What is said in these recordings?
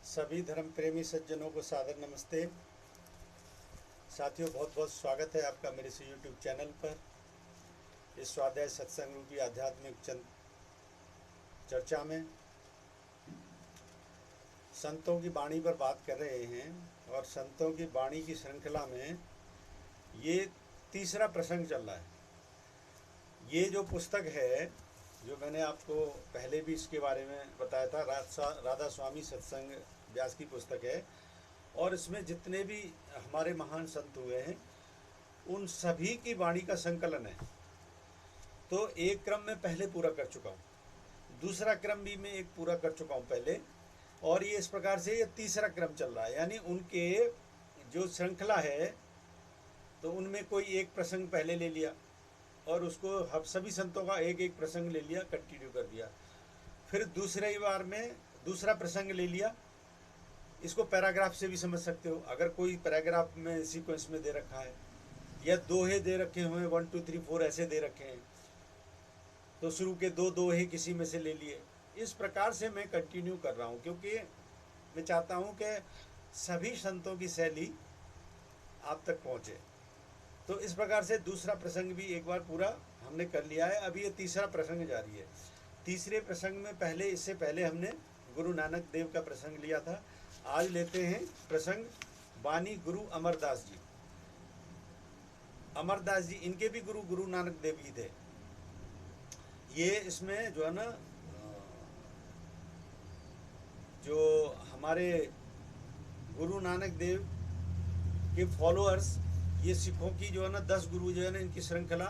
सभी धर्म प्रेमी सज्जनों को सादर नमस्ते। साथियों, बहुत बहुत स्वागत है आपका मेरे से यूट्यूब चैनल पर। इस स्वाध्याय सत्संग रूपी आध्यात्मिक चर्चा में संतों की वाणी पर बात कर रहे हैं और संतों की वाणी की श्रृंखला में ये तीसरा प्रसंग चल रहा है। ये जो पुस्तक है, जो मैंने आपको पहले भी इसके बारे में बताया था, राधा स्वामी सत्संग व्यास की पुस्तक है और इसमें जितने भी हमारे महान संत हुए हैं उन सभी की वाणी का संकलन है। तो एक क्रम में पहले पूरा कर चुका हूँ, दूसरा क्रम भी मैं एक पूरा कर चुका हूँ पहले, और ये इस प्रकार से ये तीसरा क्रम चल रहा है। यानी उनके जो श्रृंखला है तो उनमें कोई एक प्रसंग पहले ले लिया और उसको हम सभी संतों का एक एक प्रसंग ले लिया, कंटिन्यू कर दिया। फिर दूसरे बार में दूसरा प्रसंग ले लिया। इसको पैराग्राफ से भी समझ सकते हो। अगर कोई पैराग्राफ में सीक्वेंस में दे रखा है या दोहे दे रखे हुए 1 2 3 4 ऐसे दे रखे हैं तो शुरू के दो दोहे किसी में से ले लिए। इस प्रकार से मैं कंटिन्यू कर रहा हूँ क्योंकि मैं चाहता हूँ कि सभी संतों की शैली आप तक पहुँचे। तो इस प्रकार से दूसरा प्रसंग भी एक बार पूरा हमने कर लिया है। अभी ये तीसरा प्रसंग जारी है। तीसरे प्रसंग में पहले, इससे पहले हमने गुरु नानक देव का प्रसंग लिया था। आज लेते हैं प्रसंग बानी गुरु अमरदास जी। अमरदास जी, इनके भी गुरु गुरु नानक देव ही थे। ये इसमें जो है ना, जो हमारे गुरु नानक देव के फॉलोअर्स, ये सिखों की जो है ना 10 गुरु जो है ना, इनकी श्रृंखला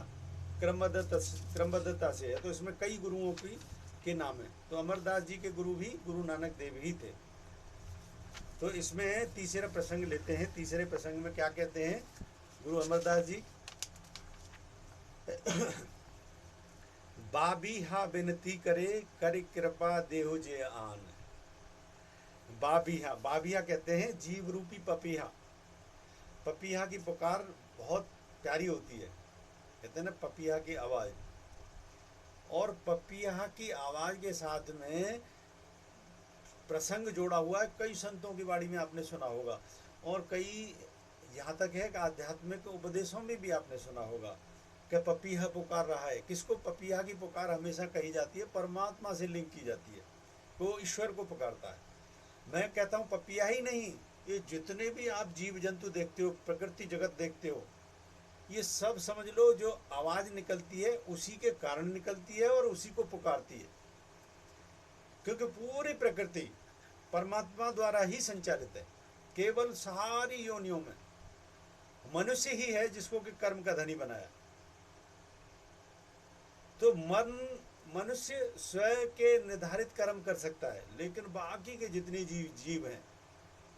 क्रमबद्धता से है। तो इसमें कई गुरुओं के नाम है। तो अमरदास जी के गुरु भी गुरु नानक देव ही थे। तो इसमें तीसरा प्रसंग लेते हैं। तीसरे प्रसंग में क्या कहते हैं गुरु अमरदास जी? बाबीहा विनती करे कर कृपा देहो जे आन। बाबीहा, बाबीहा कहते हैं जीव रूपी पपीहा। पपीहा की पुकार बहुत प्यारी होती है, कहते हैं ना पपीहा की आवाज़। और पपीहा की आवाज़ के साथ में प्रसंग जोड़ा हुआ है। कई संतों की वाणी में आपने सुना होगा और कई, यहाँ तक है कि आध्यात्मिक उपदेशों में भी आपने सुना होगा कि पपीहा पुकार रहा है। किसको? पपीहा की पुकार हमेशा कही जाती है, परमात्मा से लिंक की जाती है, वो ईश्वर को पुकारता है। मैं कहता हूँ पपीहा ही नहीं, ये जितने भी आप जीव जंतु देखते हो, प्रकृति जगत देखते हो, ये सब समझ लो जो आवाज़ निकलती है उसी के कारण निकलती है और उसी को पुकारती है। क्योंकि पूरी प्रकृति परमात्मा द्वारा ही संचालित है। केवल सारी योनियों में मनुष्य ही है जिसको कि कर्म का धनी बनाया। तो मनुष्य स्वयं के निर्धारित कर्म कर सकता है, लेकिन बाकी के जितने जीव हैं,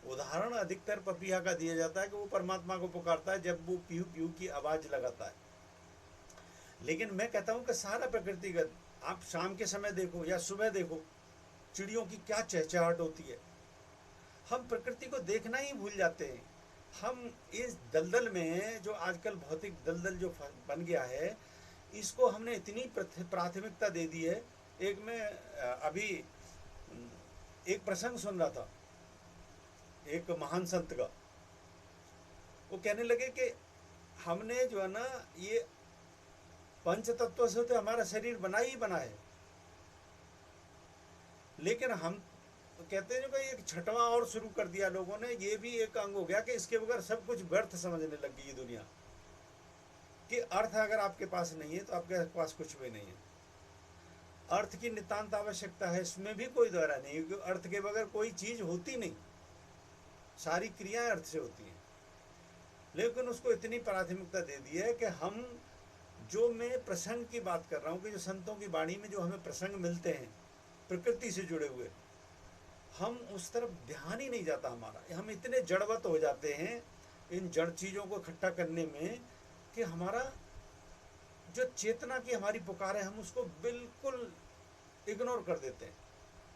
उदाहरण अधिकतर पपीहा का दिया जाता है कि वो परमात्मा को पुकारता है जब वो पीहू पीहू की आवाज़ लगाता है। लेकिन मैं कहता हूँ कि सारा प्रकृतिगत, आप शाम के समय देखो या सुबह देखो, चिड़ियों की क्या चहचहाहट होती है। हम प्रकृति को देखना ही भूल जाते हैं। हम इस दलदल में, जो आजकल भौतिक दलदल जो बन गया है, इसको हमने इतनी प्राथमिकता दे दी है। एक मैं अभी एक प्रसंग सुन रहा था एक महान संत का। वो कहने लगे कि हमने जो है ना, ये पंच तत्व से तो हमारा शरीर बना ही बना है, लेकिन हम कहते हैं जो कि एक छठवां और शुरू कर दिया लोगों ने। ये भी एक अंग हो गया कि इसके बगैर सब कुछ व्यर्थ समझने लग गई ये दुनिया। कि अर्थ अगर आपके पास नहीं है तो आपके पास कुछ भी नहीं है। अर्थ की नितांत आवश्यकता है, इसमें भी कोई दोहरा नहीं है, क्योंकि अर्थ के बगैर कोई चीज़ होती नहीं। सारी क्रियाएं अर्थ से होती हैं। लेकिन उसको इतनी प्राथमिकता दे दी है कि हम, जो मैं प्रसंग की बात कर रहा हूँ कि जो संतों की वाणी में जो हमें प्रसंग मिलते हैं प्रकृति से जुड़े हुए, हम उस तरफ ध्यान ही नहीं जाता हमारा। हम इतने जड़वत हो जाते हैं इन जड़ चीज़ों को इकट्ठा करने में कि हमारा जो चेतना की हमारी पुकार है, हम उसको बिल्कुल इग्नोर कर देते हैं,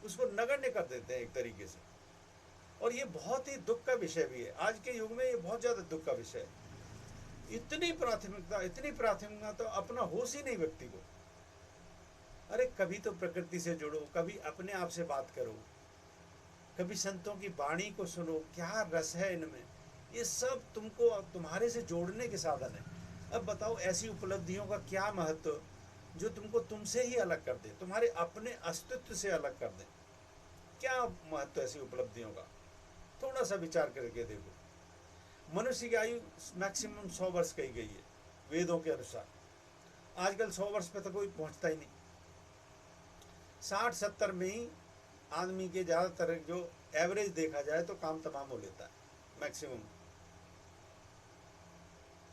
उसको नगण्य कर देते हैं एक तरीके से। और ये बहुत ही दुख का विषय भी है। आज के युग में ये बहुत ज़्यादा दुख का विषय है। इतनी प्राथमिकता तो अपना होश ही नहीं व्यक्ति को। अरे कभी तो प्रकृति से जुड़ो, कभी अपने आप से बात करो। कभी संतों की वाणी को सुनो, क्या रस है इनमें। ये सब तुमको तुम्हारे से जोड़ने के साधन है। अब बताओ ऐसी उपलब्धियों का क्या महत्व जो तुमको तुमसे ही अलग कर दे, तुम्हारे अपने अस्तित्व से अलग कर दे। क्या महत्व ऐसी उपलब्धियों का, थोड़ा सा विचार करके देखो। मनुष्य की आयु मैक्सिमम 100 वर्ष कही गई है वेदों के अनुसार। आजकल 100 वर्ष पे तो कोई पहुंचता ही नहीं। 60-70 में ही आदमी के ज़्यादातर जो एवरेज देखा जाए तो काम तमाम हो लेता है मैक्सिमम।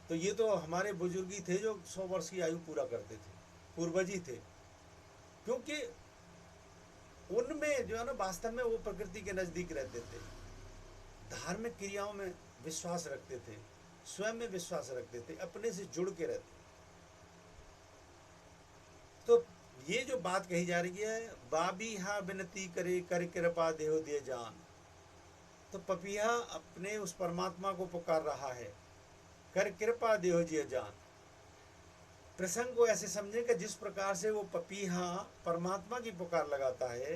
तो ये तो हमारे बुजुर्ग ही थे जो 100 वर्ष की आयु पूरा करते थे, पूर्वज ही थे, क्योंकि उनमें जो है ना वास्तव में वो प्रकृति के नज़दीक रहते थे, धार्मिक क्रियाओं में विश्वास रखते थे, स्वयं में विश्वास रखते थे, अपने से जुड़ के रहते। तो ये जो बात कही जा रही है, बाबीहा विनती करे कर कृपा देहो दे जान, तो पपीहा अपने उस परमात्मा को पुकार रहा है, कर कृपा देहो दिए जान। प्रसंग को ऐसे समझे कि जिस प्रकार से वो पपीहा परमात्मा की पुकार लगाता है,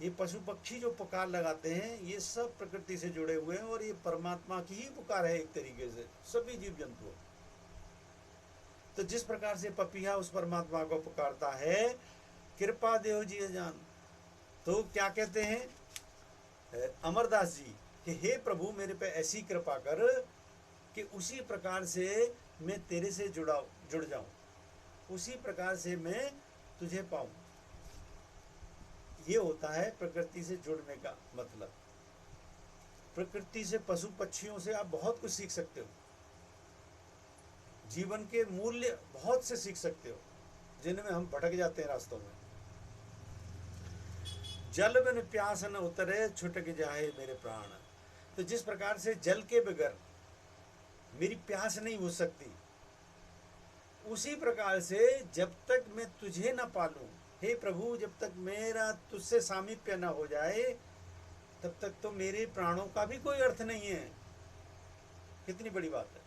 ये पशु पक्षी जो पुकार लगाते हैं ये सब प्रकृति से जुड़े हुए हैं और ये परमात्मा की ही पुकार है एक तरीके से, सभी जीव जंतुओं। तो जिस प्रकार से पपीहा उस परमात्मा को पुकारता है, कृपा देहो जी जान, तो क्या कहते हैं अमरदास जी कि हे प्रभु मेरे पे ऐसी कृपा कर कि उसी प्रकार से मैं तेरे से जुड़ जाऊं, उसी प्रकार से मैं तुझे पाऊं। ये होता है प्रकृति से जुड़ने का मतलब। प्रकृति से, पशु पक्षियों से आप बहुत कुछ सीख सकते हो, जीवन के मूल्य बहुत से सीख सकते हो जिनमें हम भटक जाते हैं रास्तों में। जल बिन प्यास न उतरे छुटक जाए मेरे प्राण, तो जिस प्रकार से जल के बगैर मेरी प्यास नहीं बुझ सकती, उसी प्रकार से जब तक मैं तुझे न पालूं, हे प्रभु जब तक मेरा तुझसे सामीप्य न हो जाए तब तक तो मेरे प्राणों का भी कोई अर्थ नहीं है। कितनी बड़ी बात है।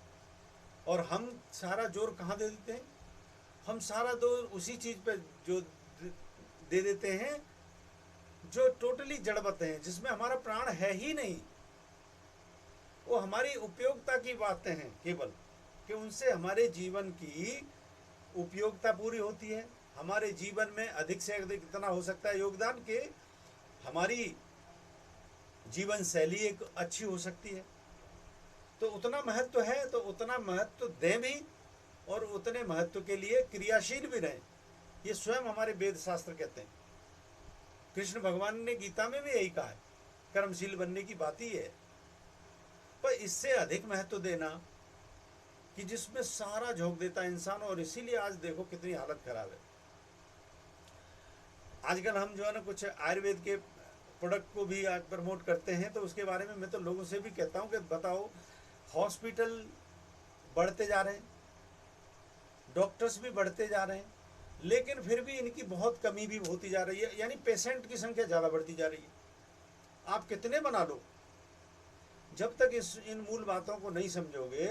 और हम सारा जोर कहाँ दे देते हैं, हम सारा जोर उसी चीज पे जो दे देते हैं जो टोटली जड़वत है, जिसमें हमारा प्राण है ही नहीं। वो हमारी उपयोगिता की बातें हैं केवल, कि उनसे हमारे जीवन की उपयोगिता पूरी होती है, हमारे जीवन में अधिक से अधिक इतना हो सकता है योगदान कि हमारी जीवन शैली एक अच्छी हो सकती है। तो उतना महत्व है तो उतना महत्व दें भी, और उतने महत्व के लिए क्रियाशील भी रहें। ये स्वयं हमारे वेद शास्त्र कहते हैं। कृष्ण भगवान ने गीता में भी यही कहा है, कर्मशील बनने की बात ही है। पर इससे अधिक महत्व देना कि जिसमें सारा झोंक देता है इंसान, और इसीलिए आज देखो कितनी हालत खराब है। आजकल हम जो है ना कुछ आयुर्वेद के प्रोडक्ट को भी आज प्रमोट करते हैं, तो उसके बारे में मैं तो लोगों से भी कहता हूं कि बताओ, हॉस्पिटल बढ़ते जा रहे हैं, डॉक्टर्स भी बढ़ते जा रहे हैं, लेकिन फिर भी इनकी बहुत कमी भी होती जा रही है, यानी पेशेंट की संख्या ज़्यादा बढ़ती जा रही है। आप कितने बना लो, जब तक इन मूल बातों को नहीं समझोगे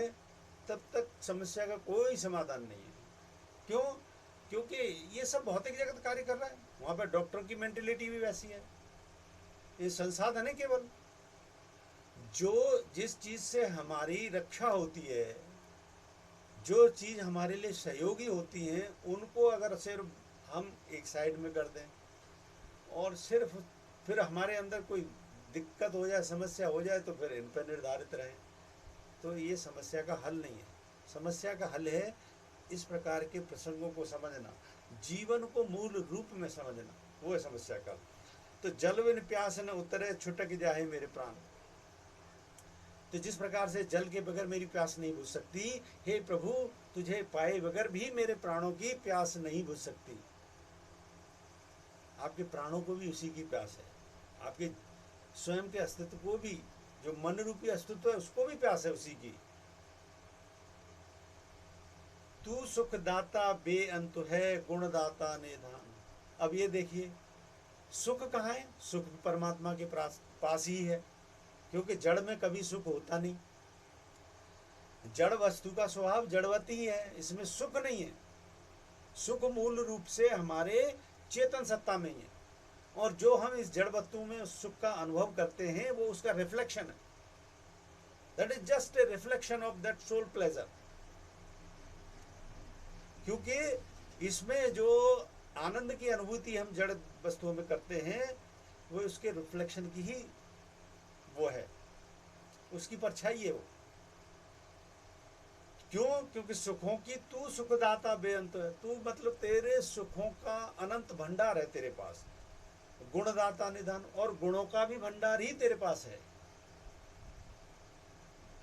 तब तक समस्या का कोई समाधान नहीं है। क्यों? क्योंकि ये सब भौतिक जगत कार्य कर रहा है, वहाँ पर डॉक्टर की मेंटेलिटी भी वैसी है। ये संसाधन है केवल, जो जिस चीज़ से हमारी रक्षा होती है, जो चीज़ हमारे लिए सहयोगी होती हैं, उनको अगर सिर्फ हम एक साइड में कर दें और सिर्फ फिर हमारे अंदर कोई दिक्कत हो जाए, समस्या हो जाए, तो फिर इन पर निर्धारित रहें, तो ये समस्या का हल नहीं है। समस्या का हल है इस प्रकार के प्रसंगों को समझना, जीवन को मूल रूप में समझना, वो है समस्या का। तो जल बिन प्यास न उतरे छुटक जाए मेरे प्राण, तो जिस प्रकार से जल के बगैर मेरी प्यास नहीं बुझ सकती, हे प्रभु तुझे पाए बगैर भी मेरे प्राणों की प्यास नहीं बुझ सकती। आपके प्राणों को भी उसी की प्यास है, आपके स्वयं के अस्तित्व को भी, जो मन रूपी अस्तित्व है उसको भी प्यास है उसी की। तू सुखदाता बेअंत है, गुणदाता निधान। अब ये देखिए, सुख कहाँ है? सुख परमात्मा के पास ही है, क्योंकि जड़ में कभी सुख होता नहीं। जड़ वस्तु का स्वभाव जड़वती ही है, इसमें सुख नहीं है। सुख मूल रूप से हमारे चेतन सत्ता में ही है, और जो हम इस जड़ वस्तु में उस सुख का अनुभव करते हैं वो उसका रिफ्लेक्शन है। That is just a reflection of that soul pleasure. क्योंकि इसमें जो आनंद की अनुभूति हम जड़ वस्तुओं में करते हैं वो उसके रिफ्लेक्शन की ही वो है, उसकी परछाई है वो। क्यों? क्योंकि सुखों की तू सुखदाता बेअंत है। तू मतलब तेरे सुखों का अनंत भंडार है तेरे पास। गुणदाता निधान, और गुणों का भी भंडार ही तेरे पास है।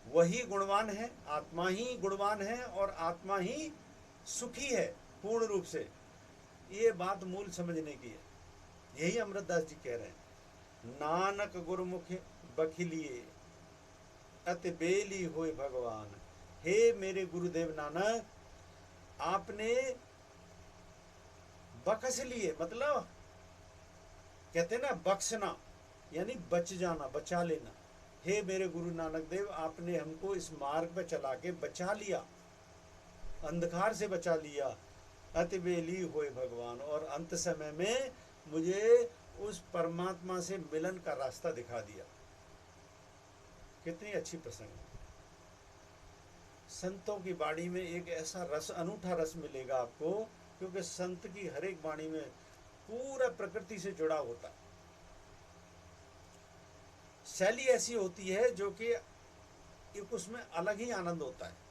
वही गुणवान है, आत्मा ही गुणवान है और आत्मा ही सुखी है पूर्ण रूप से। ये बात मूल समझने की है। यही अमृतदास जी कह रहे हैं, नानक गुरुमुख बखिलिए अति बेली होए भगवान। हे मेरे गुरुदेव नानक, आपने बख्श लिए, मतलब कहते ना बख्शना, यानी बच जाना, बचा लेना। हे मेरे गुरु नानक देव, आपने हमको इस मार्ग पर चला के बचा लिया, अंधकार से बचा लिया। अति बेली होए भगवान, और अंत समय में मुझे उस परमात्मा से मिलन का रास्ता दिखा दिया। कितनी अच्छी प्रसंग है। संतों की वाणी में एक ऐसा रस, अनूठा रस मिलेगा आपको, क्योंकि संत की हर एक वाणी में पूरा प्रकृति से जुड़ा होता है। शैली ऐसी होती है जो कि एक उसमें अलग ही आनंद होता है।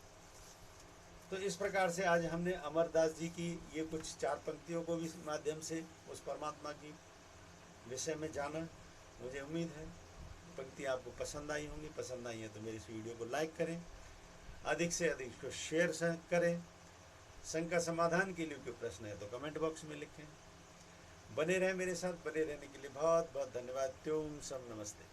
तो इस प्रकार से आज हमने अमरदास जी की ये कुछ 4 पंक्तियों को भी माध्यम से उस परमात्मा की विषय में जाना। मुझे उम्मीद है पंक्ति आपको पसंद आई होंगी। पसंद आई है तो मेरे इस वीडियो को लाइक करें, अधिक से अधिक इसको शेयर करें। शंका समाधान के लिए कोई प्रश्न है तो कमेंट बॉक्स में लिखें। बने रहें मेरे साथ। बने रहने के लिए बहुत बहुत धन्यवाद। त्योम सम नमस्ते।